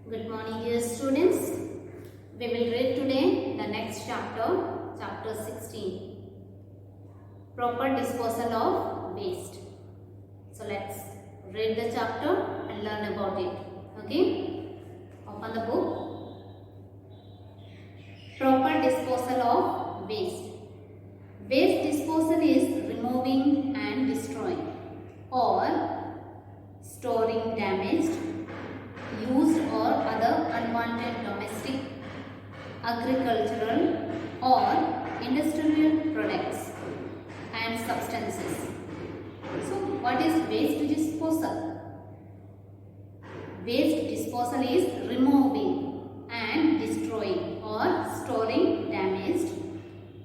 Good morning, dear students. We will read today the next chapter, chapter 16, proper disposal of waste. So let's read the chapter and learn about it. Okay? Open the book. Proper disposal of waste. Waste disposal is removing and destroying or storing damaged, used or other unwanted domestic, agricultural or industrial products and substances. So what is waste disposal? Waste disposal is removing and destroying or storing damaged,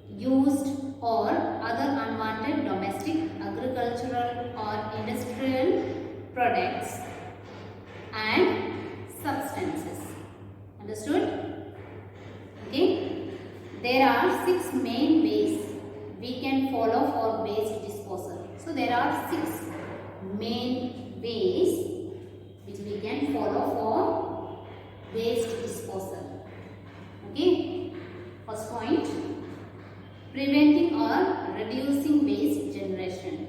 used or other unwanted domestic, agricultural or industrial products and substances. Understood? Okay. There are 6 main ways we can follow for waste disposal. So there are 6 main ways which we can follow for waste disposal. Okay. First point, preventing or reducing waste generation.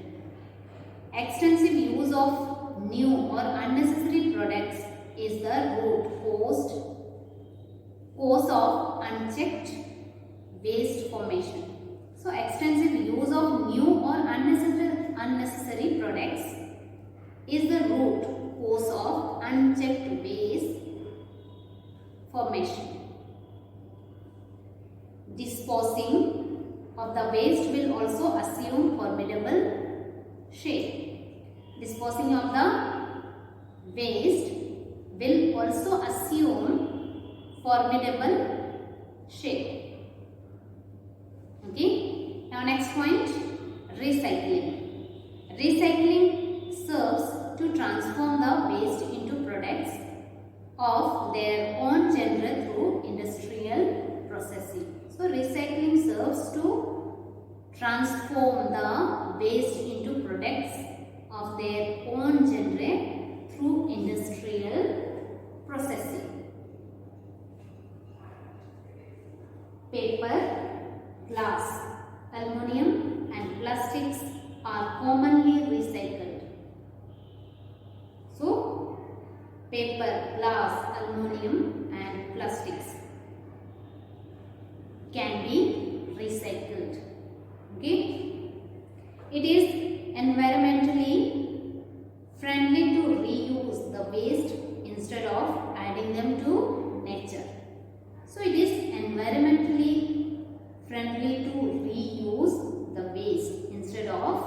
Extensive use of new or unnecessary products is the root cause of unchecked waste formation. So extensive use of new or unnecessary products is the root cause of unchecked waste formation. Disposing of the waste will also assume formidable shape. Disposing of the waste will also assume formidable shape. Okay. Now next point, recycling. Recycling serves to transform the waste into products of their own genre through industrial processing. So recycling serves to transform the waste into products of their own genre through industrial processing. Paper, glass, aluminum and plastics are commonly recycled. So, paper, glass, aluminum and plastics can be recycled. Okay? It is environmentally friendly to reuse the waste instead of adding them to nature. So it is environmentally friendly to reuse the waste instead of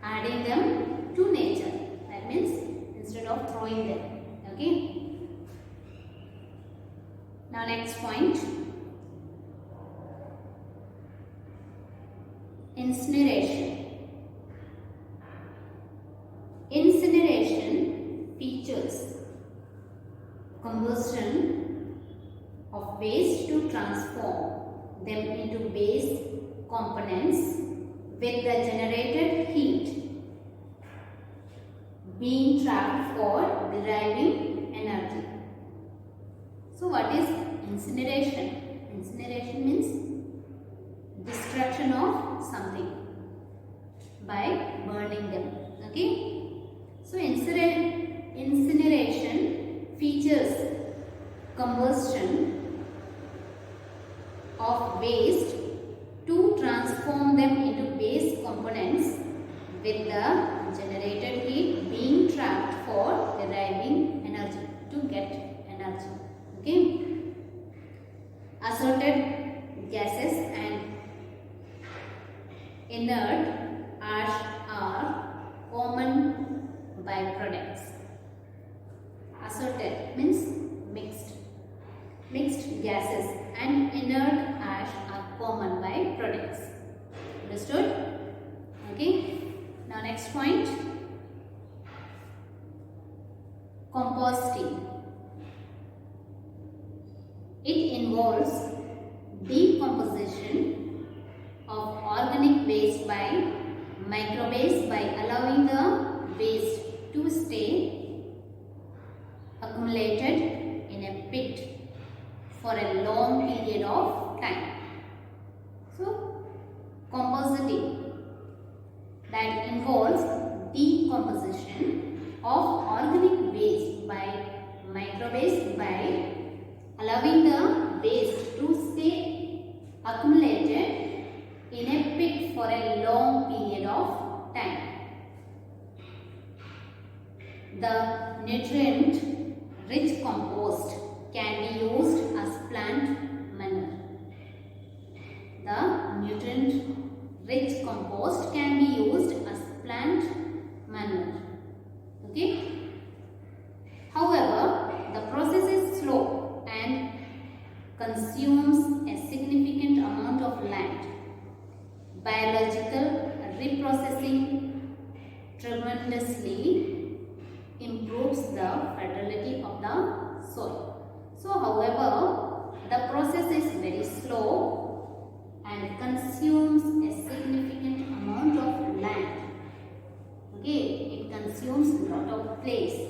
adding them to nature. That means instead of throwing them. Okay. Now next point, incineration. Incineration features combustion of waste to transform them into base components with the generated heat being trapped for deriving energy. So what is incineration? Incineration means destruction of something by burning them. Okay. So incineration features combustion of waste to transform them into base components with the generated heat being trapped for deriving energy, to get energy. Okay. Assorted gases and inert ash are common byproducts. Assorted means mixed. Mixed gases and inert ash are common byproducts. Understood? Okay. Now next point, composting. It involves decomposition of organic waste by microbes by allowing the waste to stay accumulated in a pit for a long period of time. So, compositing, that involves decomposition of organic waste by microbes by allowing the waste to stay accumulated in a pit for a long period of time. The nutrient-rich compost can be used as plant manure. The nutrient-rich compost can be used as plant manure. Okay? However, the process is slow and consumes a significant amount of land. Biological reprocessing tremendously improves the fertility of the soil. So, however, the process is very slow and consumes a significant amount of land. Okay, it consumes a lot of place.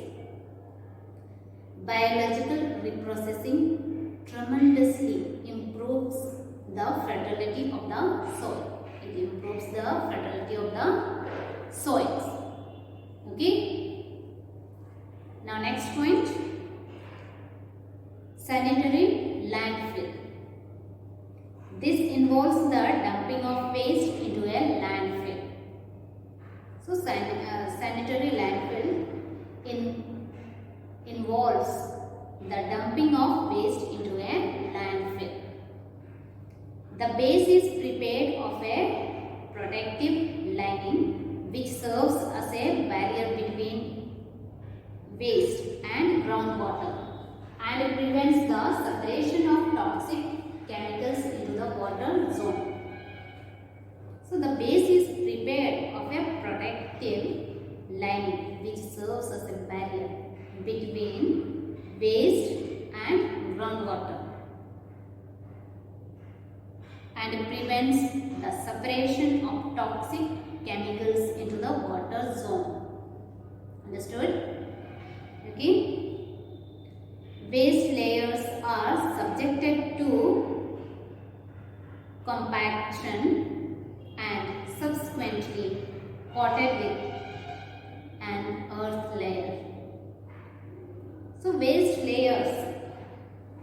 Biological reprocessing tremendously improves the fertility of the soil. It improves the fertility of the soils. Okay. Now next point, sanitary landfill. This involves the dumping of waste into a landfill. So sanitary landfill involves the dumping of waste into a landfill. The base is prepared of a protective lining which serves as a barrier between waste and groundwater and prevents the separation of toxic chemicals into the water zone. So the base is prepared of a protective lining which serves as a barrier between waste and groundwater and prevents the separation of toxic chemicals into the water zone. Understood? Okay. Waste layers are subjected to compaction and subsequently coated with an earth layer. So waste layers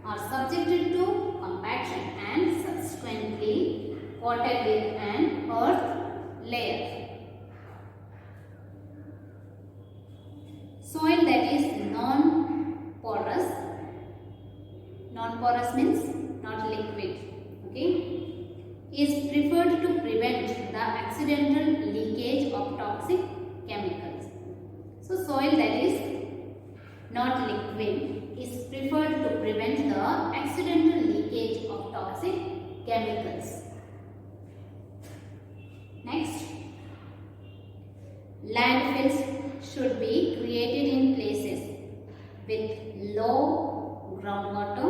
are subjected to compaction and subsequently coated with an earth layer. Soil that is non-porous. Non-porous means not liquid. Okay, is preferred to prevent the accidental leakage of toxic chemicals. So soil that is not liquid is preferred to prevent the accidental leakage of toxic chemicals. Next, landfills should be created in places with low groundwater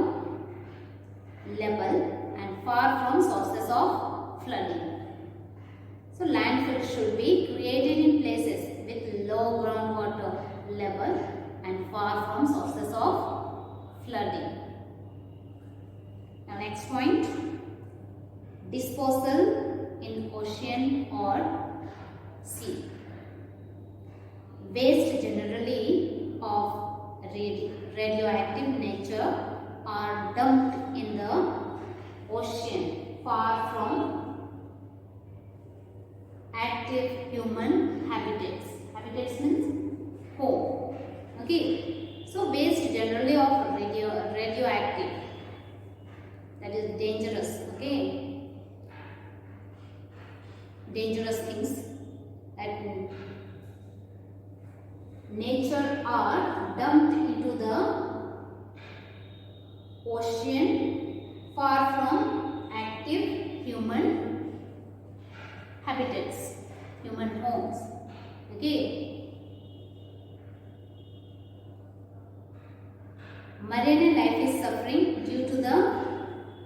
level and far from sources of flooding. So landfills should be created in places with low groundwater level and far from sources of flooding. Now next point, disposal in ocean or sea. Waste generally of radioactive nature are dumped in the ocean far from active human habitats. Habitats means home. Okay. So waste generally of radioactive, that is dangerous. Okay. Dangerous things that nature are dumped into the ocean far from active human habitats, human homes. Okay. Marine life is suffering due to the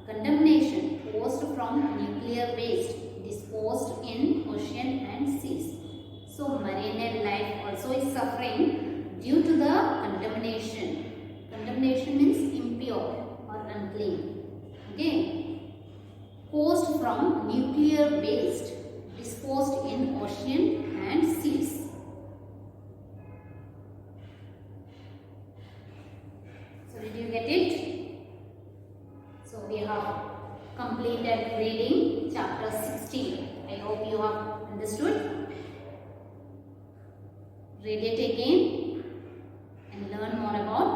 condemnation caused from nuclear waste disposed in ocean and seas. So marine life also is suffering due to the contamination. Contamination means impure or unclean. Okay. Caused from nuclear waste disposed in ocean and seas. So did you get it? So we have completed reading chapter 16. I hope you have understood. Read it again and learn more about